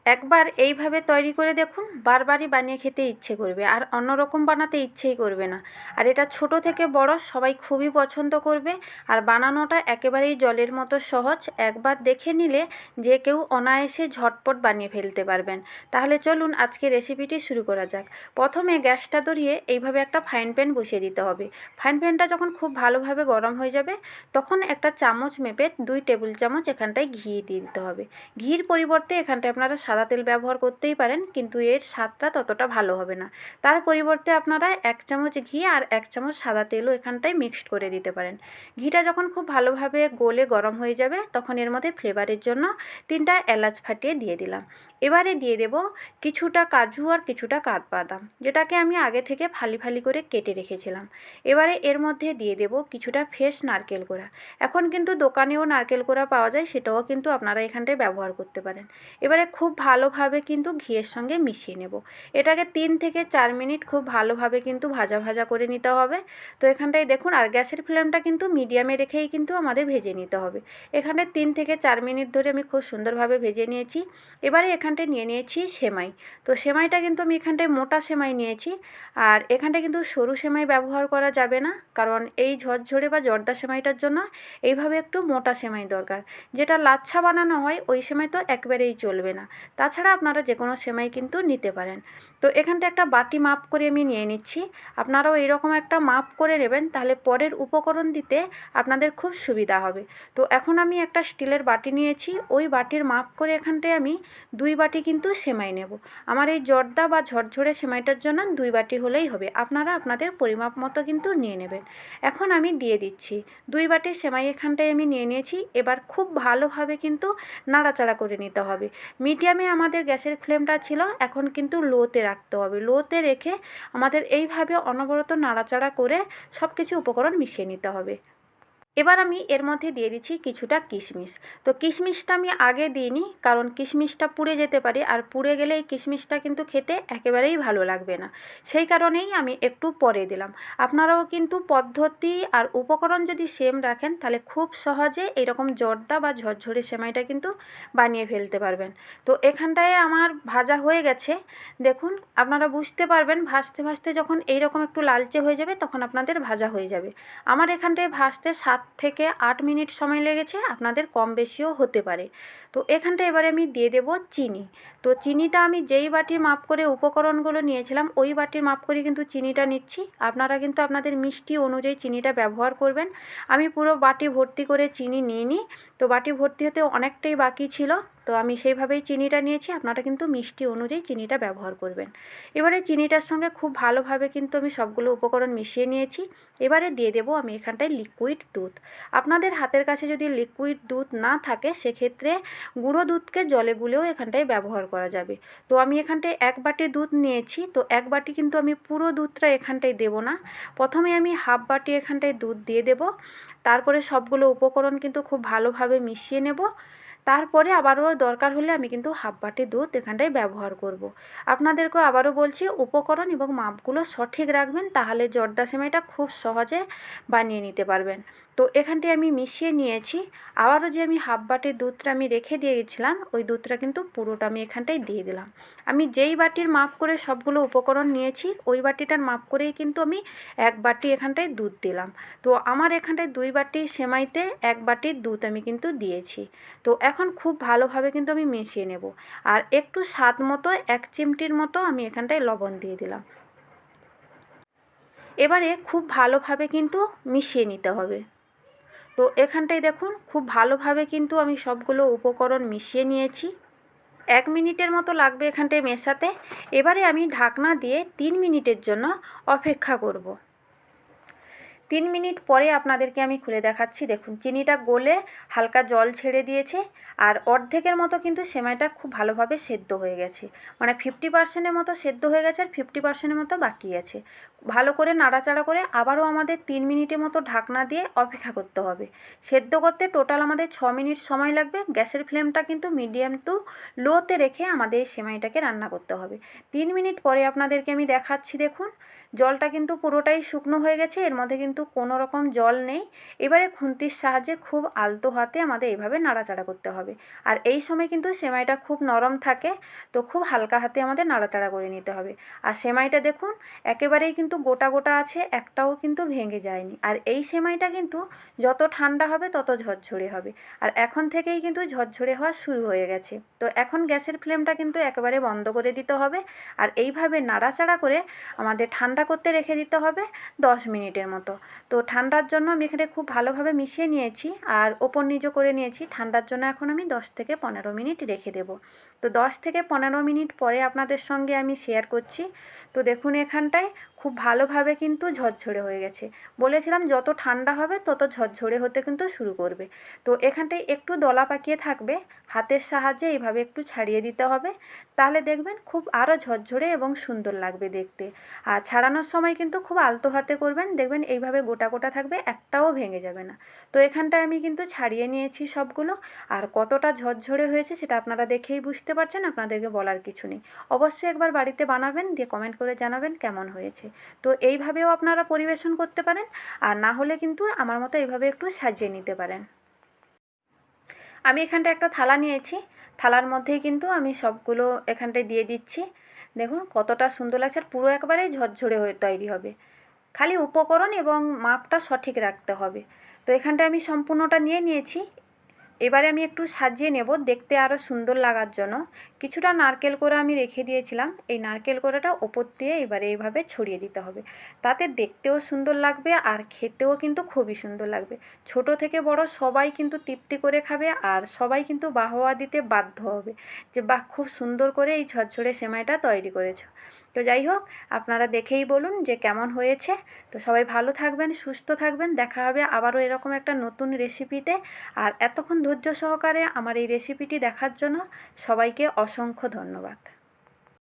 একবার এইভাবে তৈরি করে দেখুন, বারবারই বানিয়ে খেতে ইচ্ছে করবে আর অন্যরকম বানাতে ইচ্ছেই করবে না। আর এটা ছোট থেকে বড় সবাই খুবই পছন্দ করবে। আর বানানোটা একেবারেই জলের মতো সহজ, একবার দেখে নিলে যে কেউ অনায়াসে ঝটপট বানিয়ে ফেলতে পারবেন। তাহলে চলুন আজকে রেসিপিটি শুরু করা যাক। প্রথমে গ্যাসটা ধরিয়ে এইভাবে একটা ফ্রাইং প্যান বসিয়ে দিতে হবে। ফ্রাইং প্যানটা যখন খুব ভালোভাবে গরম হয়ে যাবে তখন একটা চামচ মেপে 2 টেবিল চামচ এখানটায় ঘি দিয়ে দিতে হবে। ঘির পরিবর্তে এখানটায় আপনারা সাদা তেল ব্যবহার করতেই পারেন, কিন্তু এর স্বাদটা ততটা ভালো হবে না। তার পরিবর্তে আপনারা 1 চামচ ঘি আর 1 চামচ সাদা তেলও এখানটায় মিক্সড করে দিতে পারেন। ঘিটা যখন খুব ভালোভাবে গলে গরম হয়ে যাবে তখন এর মধ্যে ফ্লেভারের জন্য 3টা এলাচ ফাটিয়ে দিয়ে দিলাম। এবারে দিয়ে দেব কিছুটা কাজু আর কিছুটা কাঠবাদাম, যেটাকে আমি আগে থেকে ফালি ফালি করে কেটে রেখেছিলাম। এবারে এর মধ্যে দিয়ে দেব কিছুটা ফ্রেশ নারকেল কোড়া। এখন কিন্তু দোকানেও নারকেল কোড়া পাওয়া যায়, সেটাও কিন্তু আপনারা এখানটায় ব্যবহার করতে পারেন। এবারে খুব ভালোভাবে কিন্তু ঘিয়ের সঙ্গে মিশিয়ে নেব। এটাকে 3 থেকে 4 মিনিট খুব ভালোভাবে কিন্তু ভাজা ভাজা করে নিতে হবে। তো এখানটায় দেখুন, আর গ্যাসের ফ্লেমটা কিন্তু মিডিয়ামে রেখেই কিন্তু আমাদের ভেজে নিতে হবে। এখানে 3 থেকে 4 মিনিট ধরে আমি খুব সুন্দরভাবে ভেজে নিয়েছি। এবারে এখানটায় নিয়ে নিয়েছি সেমাই। তো সেমাইটা কিন্তু আমি এখানটায় মোটা সেমাই নিয়েছি। আর এখানটায় কিন্তু সরু সেমাই ব্যবহার করা যাবে না, কারণ এই ঝরঝরে বা জর্দা সেমাইটার জন্য এইভাবে একটু মোটা সেমাই দরকার। যেটা লাচ্ছা বানানো হয় ওই সেমাই তো একবারেই চলবে না। তাছাড়া আপনারা যে কোনো সেমাই কিন্তু নিতে পারেন। তো এখানটা একটা বাটি মাপ করে আমি নিয়ে নিচ্ছি। আপনারাও এইরকম একটা মাপ করে নেবেন, তাহলে পরের উপকরণ দিতে আপনাদের খুব সুবিধা হবে। তো এখন আমি একটা স্টিলের বাটি নিয়েছি, ওই বাটির মাপ করে এখানটায় আমি 2 বাটি কিন্তু সেমাই নেব। আমার এই জর্দা বা ঝরঝরে সেমাইটার জন্য 2 বাটি হলেই হবে। আপনারা আপনাদের পরিমাপ মতো কিন্তু নিয়ে নেবেন। এখন আমি দিয়ে দিচ্ছি 2 বাটি সেমাই এখানটায় আমি নিয়ে নিয়েছি। এবার খুব ভালোভাবে কিন্তু নাড়াচাড়া করে নিতে হবে। মিডিয়ামে আমাদের গ্যাসের ফ্লেমটা ছিল, এখন কিন্তু লোতে রাখতে হবে। লোতে রেখে আমাদের এইভাবে অনবরত নাড়াচাড়া করে সব কিছু উপকরণ মিশিয়ে নিতে হবে। এবার আমি এর মধ্যে দিয়ে দিচ্ছি কিছুটা কিশমিশ। তো কিশমিশটা আমি আগে দিইনি, কারণ কিশমিশটা পুড়ে যেতে পারে, আর পুড়ে গেলে এই কিশমিশটা কিন্তু খেতে একেবারেই ভালো লাগবে না। সেই কারণেই আমি একটু পরে দিলাম। আপনারাও কিন্তু পদ্ধতি আর উপকরণ যদি সেম রাখেন তাহলে খুব সহজে এরকম জর্দা বা ঝরঝরে সেমাইটা কিন্তু বানিয়ে ফেলতে পারবেন। তো এখানটায় আমার ভাজা হয়ে গেছে। দেখুন, আপনারা বুঝতে পারবেন ভাজতে ভাজতে যখন এইরকম একটু লালচে হয়ে যাবে তখন আপনাদের ভাজা হয়ে যাবে। আমার এখানটায় ভাজতে 7 থেকে 8 মিনিট সময় লেগেছে, আপনাদের কম বেশিও হতে পারে। তো এখানটায় এবারে আমি দিয়ে দেব চিনি। তো চিনিটা আমি যেই বাটির মাপ করে উপকরণগুলো নিয়েছিলাম ওই বাটির মাপ করে কিন্তু চিনিটা নিচ্ছি। আপনারা কিন্তু আপনাদের মিষ্টি অনুযায়ী চিনিটা ব্যবহার করবেন। আমি পুরো বাটি ভর্তি করে চিনি নিইনি, তো বাটি ভর্তি হতে অনেকটাই বাকি ছিল, তো আমি সেইভাবেই চিনিটা নিয়েছি। আপনারা কিন্তু মিষ্টি অনুযায়ী চিনিটা ব্যবহার করবেন। এবারে চিনিটার সঙ্গে খুব ভালোভাবে কিন্তু আমি সবগুলো উপকরণ মিশিয়ে নিয়েছি। এবারে দিয়ে দেবো আমি এখানটায় লিকুইড দুধ। আপনাদের হাতের কাছে যদি লিকুইড দুধ না থাকে সেক্ষেত্রে গুঁড়ো দুধকে জলে গুলেও এখানটায় ব্যবহার করা যাবে। তো আমি এখানটায় 1 বাটি দুধ নিয়েছি, তো 1 বাটি কিন্তু আমি পুরো দুধটা এখানটায় দেবো না। প্রথমে আমি হাফ বাটি এখানটায় দুধ দিয়ে দেব। তারপরে সবগুলো উপকরণ কিন্তু খুব ভালোভাবে মিশিয়ে নেব। তারপরে আবারও দরকার হলে আমি কিন্তু হাফ বাটি দুধ এখানটায় ব্যবহার করব। আপনাদেরকেও আবারও বলছি, উপকরণ এবং মাপগুলো সঠিক রাখবেন, তাহলে জর্দা সেমাইটা খুব সহজে বানিয়ে নিতে পারবেন। তো এখানটায় আমি মিশিয়ে নিয়েছি। আবারও যে আমি হাফ বাটি দুধটা আমি রেখে দিয়েছিলাম ওই দুধটা কিন্তু পুরোটা আমি এখানটায় দিয়ে দিলাম। আমি যেই বাটির মাপ করে সবগুলো উপকরণ নিয়েছি ওই বাটিটার মাপ করেই কিন্তু আমি 1 বাটি এখানটায় দুধ দিলাম। তো আমার এখানটায় 2 বাটি সেমাইতে 1 বাটি দুধ আমি কিন্তু দিয়েছি। তো এখন খুব ভালোভাবে কিন্তু আমি মিশিয়ে নেব। আর একটু স্বাদ মতো 1 চিমটির মতো আমি এখানটায় লবণ দিয়ে দিলাম। এবারে খুব ভালোভাবে কিন্তু মিশিয়ে নিতে হবে। তো এখানটায় দেখুন খুব ভালোভাবে কিন্তু আমি সবগুলো উপকরণ মিশিয়ে নিয়েছি। 1 মিনিটের মতো লাগবে এখানটায় মেশাতে। এবারে আমি ঢাকনা দিয়ে 3 মিনিটের জন্য অপেক্ষা করব। 3 মিনিট পরে আপনাদেরকে আমি খুলে দেখাচ্ছি। দেখুন চিনিটা গলে হালকা জল ছেড়ে দিয়েছে, আর অর্ধেকের মতো কিন্তু সেমাইটা খুব ভালোভাবে সেদ্ধ হয়ে গেছে। মানে 50%-এর মতো সেদ্ধ হয়ে গেছে আর 50%-এর মতো বাকি আছে। ভালো করে নাড়াচাড়া করে আবারও আমাদের 3 মিনিটের মতো ঢাকনা দিয়ে অপেক্ষা করতে হবে। সেদ্ধ করতে টোটাল আমাদের 6 মিনিট সময় লাগবে। গ্যাসের ফ্লেমটা কিন্তু মিডিয়াম টু লোতে রেখে আমাদের এই সেমাইটাকে রান্না করতে হবে। 3 মিনিট পরে আপনাদেরকে আমি দেখাচ্ছি। দেখুন জলটা কিন্তু পুরোটাই শুকনো হয়ে গেছে, এর মধ্যে কিন্তু কোনো রকম জল নেই। এবারে খুন্তির সাহায্যে খুব আলতো হাতে আমাদের এইভাবে নাড়াচাড়া করতে হবে। আর এই সময় কিন্তু সেমাইটা খুব নরম থাকে, তো খুব হালকা হাতে আমাদের নাড়াচাড়া করে নিতে হবে। আর সেমাইটা দেখুন একেবারেই কিন্তু গোটা গোটা আছে, একটাও কিন্তু ভেঙে যায়নি। আর এই সেমাইটা কিন্তু যত ঠান্ডা হবে তত ঝরঝরে হবে। আর এখন থেকেই কিন্তু ঝরঝরে হওয়া শুরু হয়ে গেছে। তো এখন গ্যাসের ফ্লেমটা কিন্তু একেবারে বন্ধ করে দিতে হবে। আর এইভাবে নাড়াচাড়া করে আমাদের ঠান্ডা করতে রেখে দিতে হবে 10 মিনিটের মতো। তো ঠান্ডার জন্য আমি এখানে খুব ভালোভাবে মিশিয়ে নিয়েছি আর ওপর নিচও করে নিয়েছি। ঠান্ডার জন্য এখন আমি 10 থেকে 15 মিনিট রেখে দেব। তো 10 থেকে 15 মিনিট পরে আপনাদের সঙ্গে আমি শেয়ার করছি। তো দেখুন এখানটায় খুব ভালোভাবে কিন্তু ঝরঝরে হয়ে গেছে। বলেছিলাম যত ঠান্ডা হবে তত ঝরঝরে হতে কিন্তু শুরু করবে। তো এখানটায় একটু দলা পাকিয়ে থাকবে, হাতের সাহায্যে এইভাবে একটু ছাড়িয়ে দিতে হবে। তাহলে দেখবেন খুব আরও ঝরঝরে এবং সুন্দর লাগবে দেখতে। আর ছাড়ানোর সময় কিন্তু খুব আলতো হাতে করবেন, দেখবেন এইভাবে গোটা গোটা থাকবে, একটাও ভেঙে যাবে না। তো এখানটায় আমি কিন্তু ছাড়িয়ে নিয়েছি সবগুলো। আর কতটা ঝরঝরে হয়েছে সেটা আপনারা দেখেই বুঝতে পারছেন, আপনাদেরকে বলার কিছু নেই। অবশ্যই একবার বাড়িতে বানাবেন, দিয়ে কমেন্ট করে জানাবেন কেমন হয়েছে। তো এইভাবেও আপনারা পরিবেশন করতে পারেন, আর না হলে কিন্তু আমার মতো এইভাবে একটু সাজিয়ে নিতে পারেন। আমি এখানটায় একটা থালা নিয়েছি, থালার মধ্যেই কিন্তু আমি সবগুলো এখানটায় দিয়ে দিচ্ছি। দেখুন কতটা সুন্দর লাগছে, আর পুরো একবারেই ঝরঝরে হয়ে তৈরি হবে। খালি উপকরণ এবং মাপটা সঠিক রাখতে হবে। তো এখানটায় আমি সম্পূর্ণটা নিয়ে নিয়েছি। এবারে আমি একটু সাজিয়ে নেব দেখতে আরও সুন্দর লাগার জন্য। কিছুটা নারকেল কোড়া আমি রেখে দিয়েছিলাম, এই নারকেল কোড়াটা ওপর দিয়ে এবারে এইভাবে ছড়িয়ে দিতে হবে। তাতে দেখতেও সুন্দর লাগবে আর খেতেও কিন্তু খুবই সুন্দর লাগবে। ছোট থেকে বড় সবাই কিন্তু তৃপ্তি করে খাবে, আর সবাই কিন্তু বাহবা দিতে বাধ্য হবে যে বাহ, খুব সুন্দর করে এই ঝরঝরে সেমাইটা তৈরি করেছো। তো যাই হোক, আপনারা দেখেই বলুন যে কেমন হয়েছে। তো সবাই ভালো থাকবেন, সুস্থ থাকবেন, দেখা হবে আবারও এরকম একটা নতুন রেসিপিতে। আর এতক্ষণ ধৈর্য সহকারে আমার এই রেসিপিটি দেখার জন্য সবাইকে অসংখ্য ধন্যবাদ।